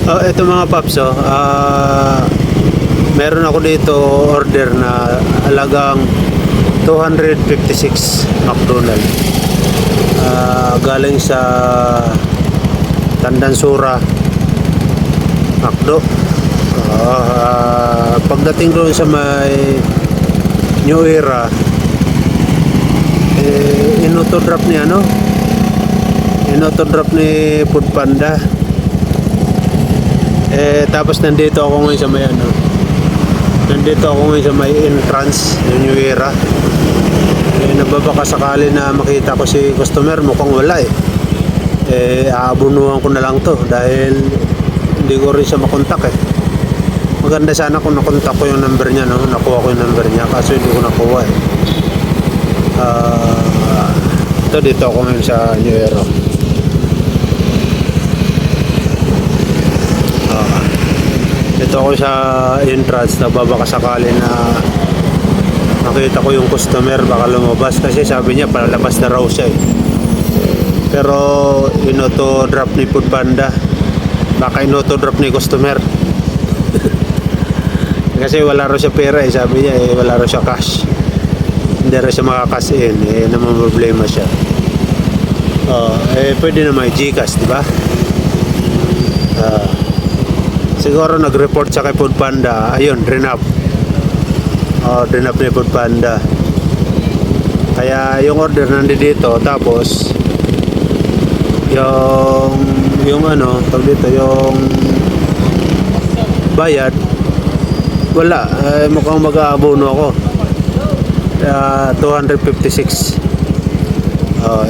Oh, ito mga paps, meron ako dito order na halagang 256 McDonald. Galing sa Tandansura, McDo. Pagdating doon sa may New Era, inauto-drop ni inauto-drop ni Foodpanda. Tapos nandito ako ngayon sa may sa may entrance ng New Era. Nababaka sakali na makita ko si customer, mukhang wala aabunuhan ko na lang to dahil hindi ko rin siya makontak Maganda sana kung nakontak ko yung number niya, nakuha ko yung number niya, kaso hindi ko nakuha dito ako ngayon sa New Era. Dito ako sa entrance, nababaka sakali na makita ko yung customer, baka lumabas kasi sabi niya palabas na raw siya pero inoto-drop ni Foodpanda, baka inoto-drop ni customer kasi wala raw siya pera sabi niya wala raw siya cash, hindi raw siya makakash in naman problema siya. Pwede na may Gcash, di ba? Siguro nag-report siya kay Foodpanda, ayun, drenap ni Foodpanda, kaya yung order nandito, tapos yung tawag dito, yung bayad wala, mukhang mag-aabono ako 256.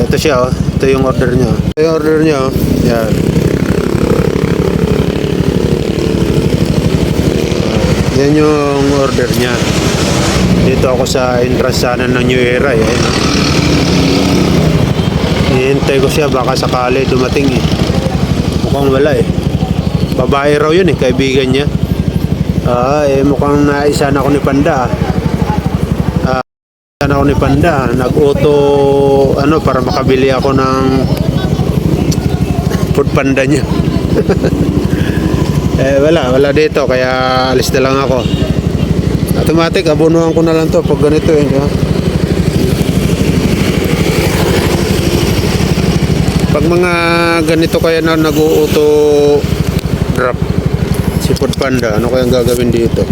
Ito siya, ito yung order niya, yan. Yan yung order niya. Dito ako sa entrance sana ng New Era Hihintay ko siya, baka sakali dumating mukhang wala babae raw yun kaibigan niya. Mukhang naisa na ako ni Panda. Nag-auto para makabili ako ng Foodpanda niya. Wala dito, kaya alis na lang ako. Automatic, abunuhan ko na lang to pag ganito Pag mga ganito kaya na nag-auto drop si Foodpanda, ano kayang gagawin dito?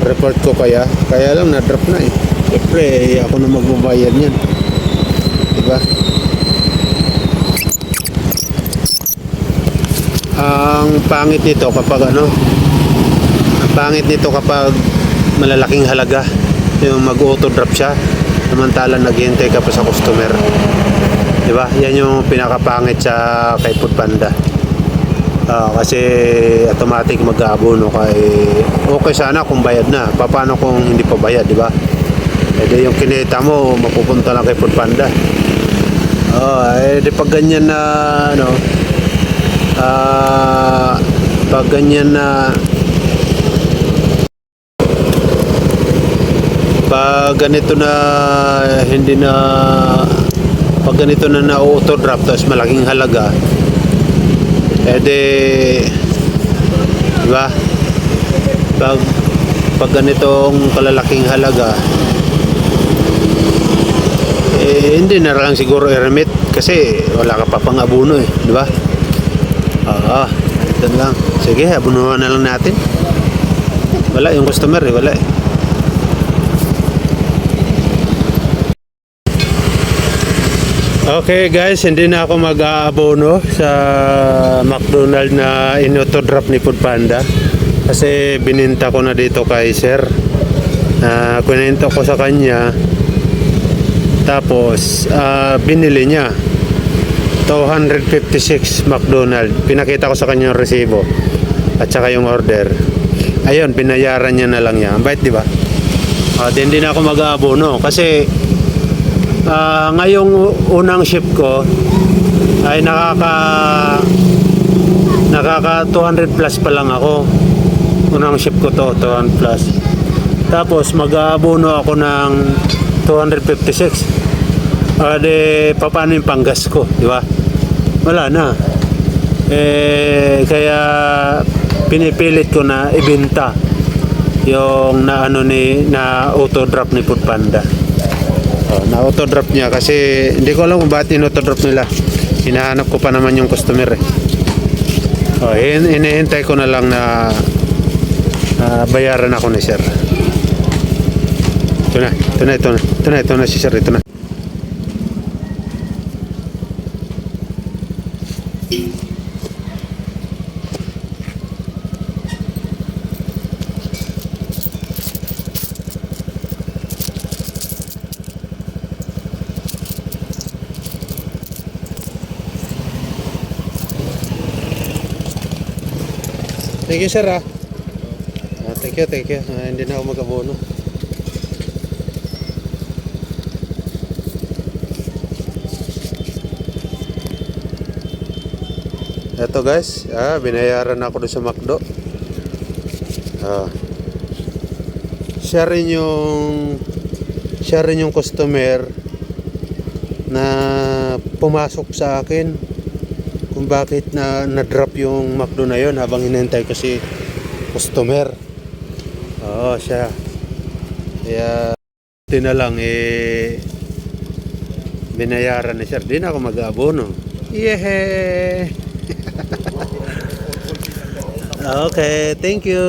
Report ko kaya lang na-drop na Siyempre, ako na magbabayad niyan, diba? Ang pangit nito kapag malalaking halaga yung mag-auto drop siya samantala naghihintay ka pa sa customer, diba? Yan yung pinakapangit sa kay Foodpanda. Kasi automatic mag-aabono okay sana kung bayad na, paano kung hindi pa bayad, diba? Yung kinita mo mapupunta lang kay Foodpanda. Di pag ganyan na pag ganyan na pag ganito na pag ganito na na-auto drop tapos malaking halaga diba, pag ganitong kalalaking halaga hindi na lang siguro i-remit kasi wala ka pa pang abuno diba? Ito lang. Sige, abunuhan na lang natin. Wala yung customer wala Okay guys, hindi na ako mag-aabono sa McDonald na inauto-drop ni Foodpanda kasi bininta ko na dito kay sir. Kunento ko sa kanya, tapos binili niya 256 McDonald. Pinakita ko sa kanya yung resibo at saka yung order. Ayun, binayaran niya na lang yan. Bait, di ba? Hindi na ako mag-aabono kasi ngayong unang shift ko ay nakaka 200 plus pa lang ako. Unang shift ko to 200 plus. Tapos mag-aabono ako ng 256. Paano yung panggas ko, di ba? wala na. Kaya pinipilit ko na ibenta yung na auto drop ni Foodpanda. Na auto drop niya kasi hindi ko alam kung bakit auto drop nila. Hinahanap ko pa naman yung customer eh. Hinihintay ko na lang na bayaran ako ni sir. Ito na si sir, ito na. Thank you sir thank you. Hindi na ako mag-abono. Ito guys, binayaran ako doon sa McDo. Siya rin yung customer na pumasok sa akin kung bakit na-drop yung McDo na yon habang hinihintay ko si customer. Siya. Kaya ito na lang binayaran ni sir. Di na ako mag-abono. Yeah. Okay, thank you.